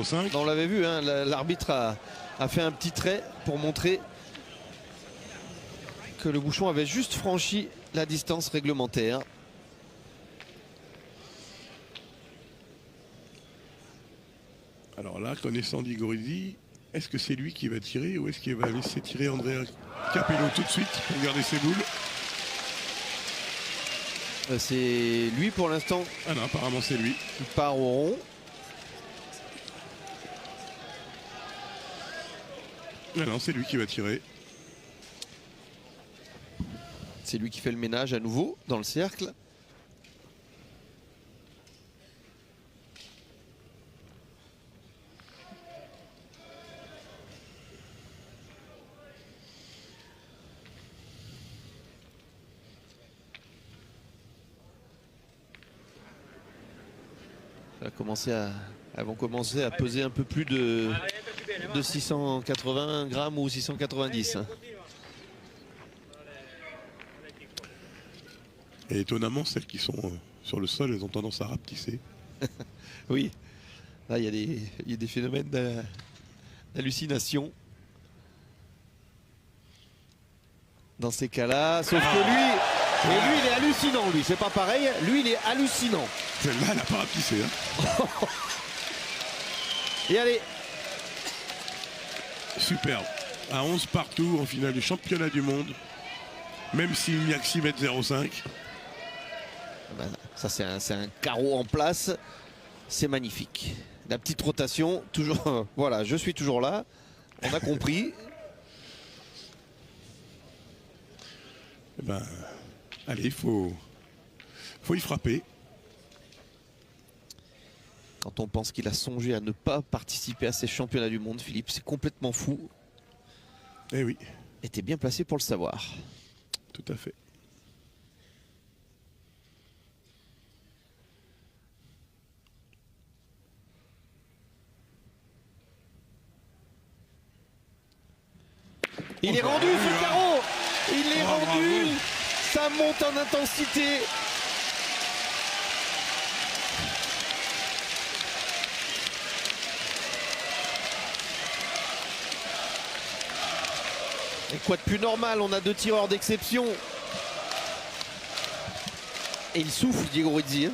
0,5. On l'avait vu, hein, l'arbitre a fait un petit trait pour montrer que le bouchon avait juste franchi la distance réglementaire. Alors là, connaissant Digorizzi, est-ce que c'est lui qui va tirer ou est-ce qu'il va laisser tirer Andrea Capello tout de suite pour garder ses boules? C'est lui pour l'instant. Ah non, apparemment c'est lui. Qui part au rond. Ah non, c'est lui qui va tirer. C'est lui qui fait le ménage à nouveau dans le cercle. Elles vont commencer à peser un peu plus de 680 grammes ou 690. Et étonnamment, celles qui sont sur le sol, elles ont tendance à rapetisser. Oui, là il y a des phénomènes d'hallucination dans ces cas-là. Sauf que lui, il est hallucinant, lui. C'est pas pareil. Lui, il est hallucinant. Celle-là, elle n'a pas rapetissé. Hein. Et allez. Superbe. À 11 partout en finale du championnat du monde. Même s'il n'y a que 6,05 m. Ben, ça, c'est un carreau en place. C'est magnifique. La petite rotation, toujours. Voilà, je suis toujours là. On a compris. Eh ben, allez, il faut y frapper. Quand on pense qu'il a songé à ne pas participer à ces championnats du monde, Philippe, c'est complètement fou. Eh oui. Et t'es bien placé pour le savoir. Tout à fait. Il est rendu ce carreau. Il est rendu. Bravo. Ça monte en intensité. Et quoi de plus normal, on a deux tireurs d'exception. Et il souffle, Digorizzi.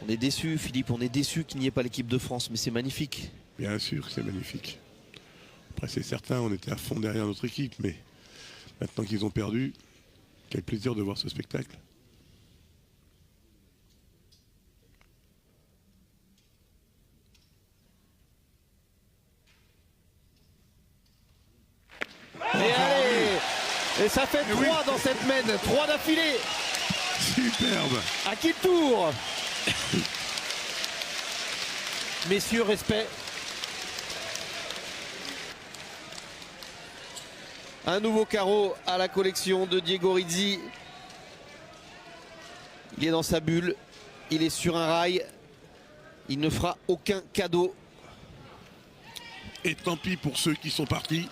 On est déçu, Philippe, on est déçu qu'il n'y ait pas l'équipe de France, mais c'est magnifique. Bien sûr que c'est magnifique. Après, c'est certain, on était à fond derrière notre équipe, mais maintenant qu'ils ont perdu, quel plaisir de voir ce spectacle. Et allez! Et ça fait 3 dans cette mène, 3 d'affilée. Superbe. À qui le tour? Messieurs, respect. Un nouveau carreau à la collection de Digorizzi. Il est dans sa bulle. Il est sur un rail. Il ne fera aucun cadeau. Et tant pis pour ceux qui sont partis.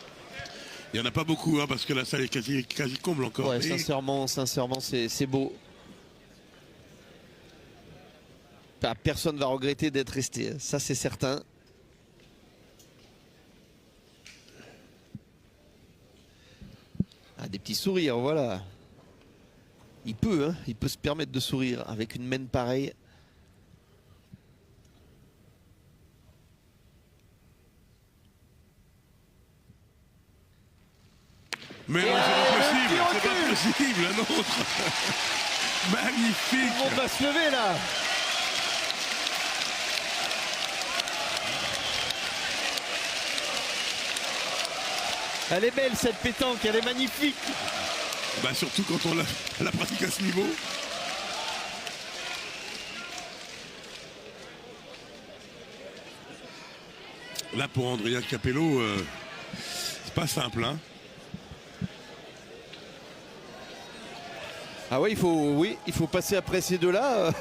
Il n'y en a pas beaucoup, hein, parce que la salle est quasi comble encore. Ouais, mais... sincèrement, c'est beau. Personne ne va regretter d'être resté. Ça, c'est certain. Ah, des petits sourires, voilà. Il peut se permettre de sourire avec une mène pareille. Mais non, c'est pas possible, un autre. Magnifique. On va se lever là. Elle est belle cette pétanque, elle est magnifique. Bah surtout quand on la pratique à ce niveau. Là pour Andrea Capello, c'est pas simple, hein. Ah ouais, il faut passer après ces deux-là.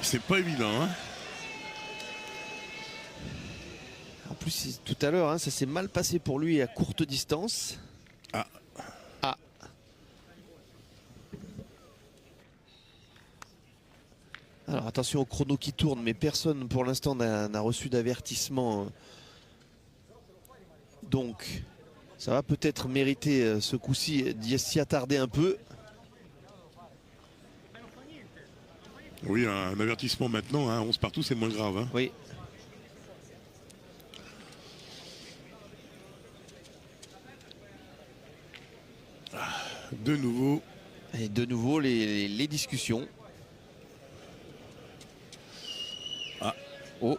C'est pas évident, hein. En plus, tout à l'heure, hein, ça s'est mal passé pour lui à courte distance. Ah, Ah. Alors attention au chrono qui tourne, mais personne pour l'instant n'a reçu d'avertissement. Donc ça va peut-être mériter ce coup-ci d'y s'y attarder un peu. oui, un avertissement maintenant, hein, 11 partout, c'est moins grave. Hein. Oui. De nouveau. Et de nouveau les discussions. Ah. Oh.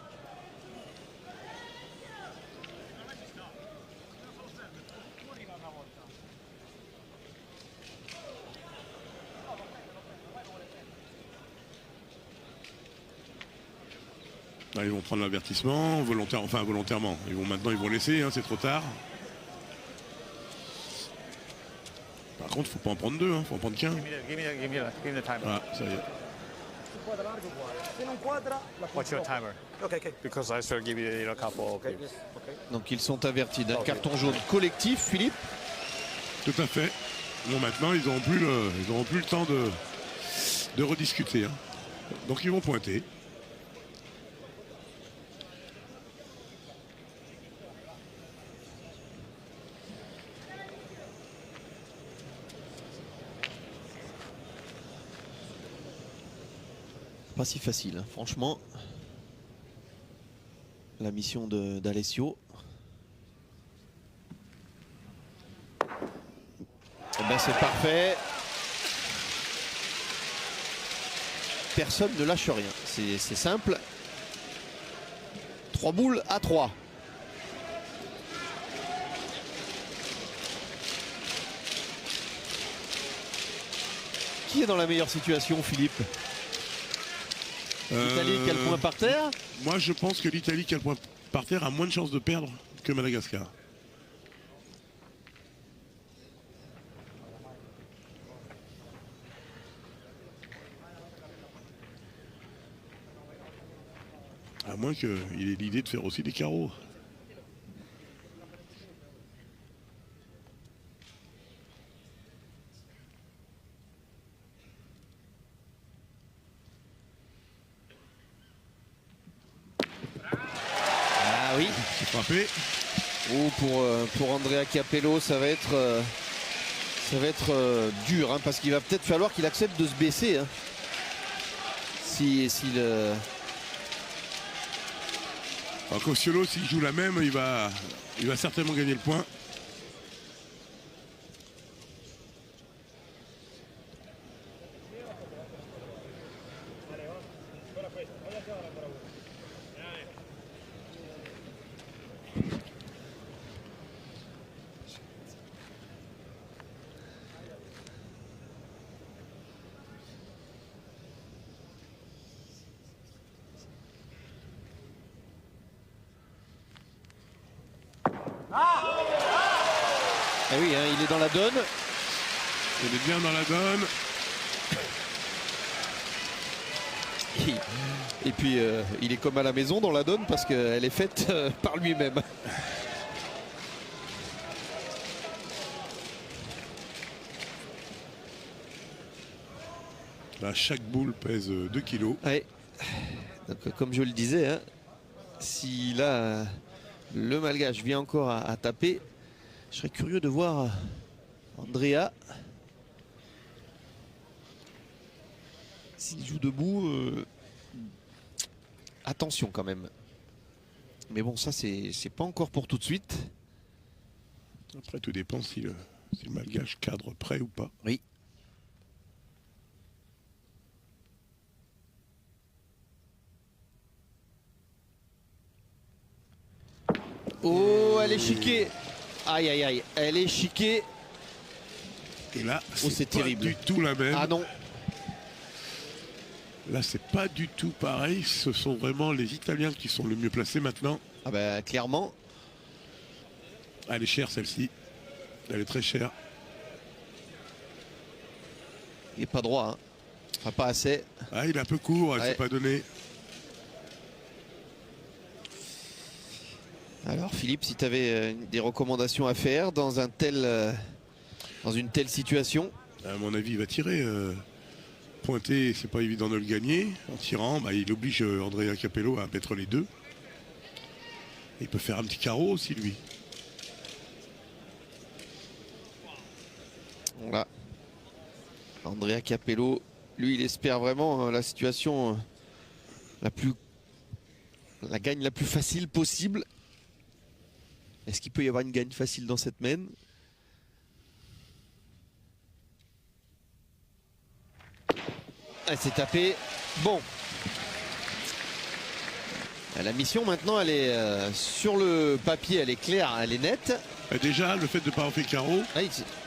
Ah, ils vont prendre l'avertissement, volontairement. Maintenant, ils vont laisser, hein, c'est trop tard. Par contre, faut pas en prendre deux, hein, faut en prendre qu'un. Give me the timer. Ah, ça y est. What's your timer? Okay. Because I still give you a couple. Okay. Donc ils sont avertis d'un carton jaune collectif, Philippe. Tout à fait. Bon, maintenant, ils n'auront plus le temps de rediscuter. Hein. Donc, ils vont pointer. Pas si facile, hein. Franchement. La mission d'Alessio. Eh ben c'est parfait. Personne ne lâche rien. C'est simple. 3 boules à 3. Qui est dans la meilleure situation, Philippe? L'Italie qui a le point par terre? Moi, je pense que l'Italie qui a le point par terre a moins de chances de perdre que Madagascar. À moins qu'il ait l'idée de faire aussi des carreaux. Ah oui. C'est frappé. Oh, pour Andrea Capello, ça va être dur, hein, parce qu'il va peut-être falloir qu'il accepte de se baisser. Hein. Si le... Alors Kosciello, s'il joue la même, il va certainement gagner le point. Ah oui, hein, il est dans la donne. Il est bien dans la donne. Et puis il est comme à la maison dans la donne parce qu'elle est faite par lui-même. Là, chaque boule pèse 2 kilos. Ouais. Donc, comme je le disais, hein, si là le Malgache vient encore à taper, je serais curieux de voir Andrea. S'il joue debout, attention quand même. Mais bon, ça c'est pas encore pour tout de suite. Après, tout dépend si le Malgache cadre prêt ou pas. Oui. Oh, elle est chiquée. Aïe, aïe, aïe. Elle est chiquée. Et là, c'est pas terrible. du tout la même. Ah non. Là, c'est pas du tout pareil. Ce sont vraiment les Italiens qui sont le mieux placés maintenant. Ah ben, clairement. Elle est chère, celle-ci. Elle est très chère. Il n'est pas droit. Hein. Enfin, pas assez. Ah, il est un peu court, elle ne Ouais. s'est pas donnée. Alors Philippe, si tu avais des recommandations à faire dans un tel dans une telle situation. À mon avis, il va tirer. Pointer, c'est pas évident de le gagner. En tirant, il oblige Andrea Capello à mettre les deux. Il peut faire un petit carreau aussi, lui. Voilà. Andrea Capello, lui, il espère vraiment la situation la gagne la plus facile possible. Est-ce qu'il peut y avoir une gagne facile dans cette main? Elle s'est tapée. Bon. La mission maintenant, elle est sur le papier, elle est claire, elle est nette. Déjà, le fait de ne pas avoir fait carreau,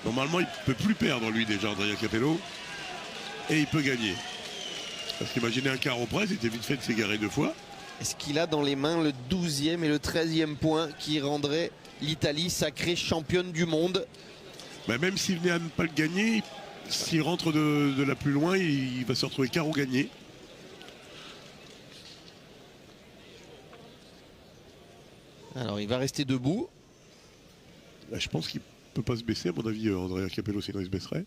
normalement, il ne peut plus perdre, lui, déjà, Andrea Capello. Et il peut gagner. Parce qu'imaginez un carreau près, c'était vite fait de s'égarer 2 fois. Est-ce qu'il a dans les mains le 12e et le 13e point qui rendrait l'Italie sacrée championne du monde? Même s'il venait à ne pas le gagner, s'il rentre de la plus loin, il va se retrouver carreau gagné. Alors il va rester debout. Je pense qu'il ne peut pas se baisser. À mon avis, Andrea Capello, sinon il se baisserait.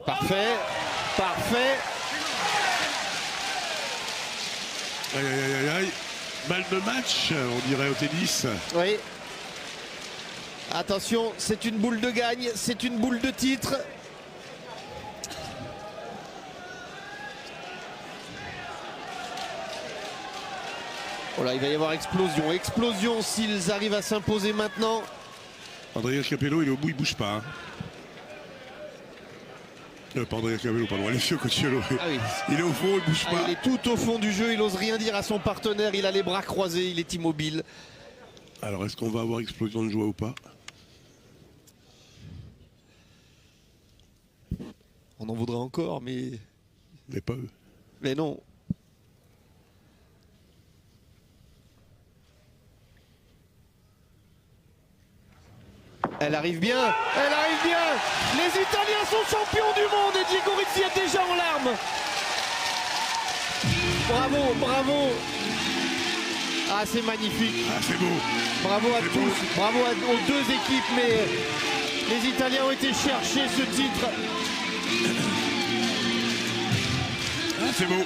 Parfait, parfait. Aïe, aïe, aïe, aïe. Mal de match, on dirait au tennis. Oui. Attention, c'est une boule de gagne, c'est une boule de titre. Voilà, il va y avoir explosion. Explosion s'ils arrivent à s'imposer maintenant. Andrea Capello, il est au bout, il ne bouge pas. Pas Andrea Capello, pardon, Alessio Cocciolo. Ah oui. Il est au fond, il ne bouge pas. Il est tout au fond du jeu, il n'ose rien dire à son partenaire, il a les bras croisés, il est immobile. Alors, est-ce qu'on va avoir explosion de joie ou pas? On en voudrait encore, mais... Mais pas eux. Mais non. Elle arrive bien, elle arrive bien. Les Italiens sont champions du monde et Diego Rizzi est déjà en larmes. Bravo, bravo. Ah, c'est magnifique. Ah, c'est beau. Bravo à tous, bravo aux deux équipes, mais les Italiens ont été chercher ce titre. Ah, c'est beau.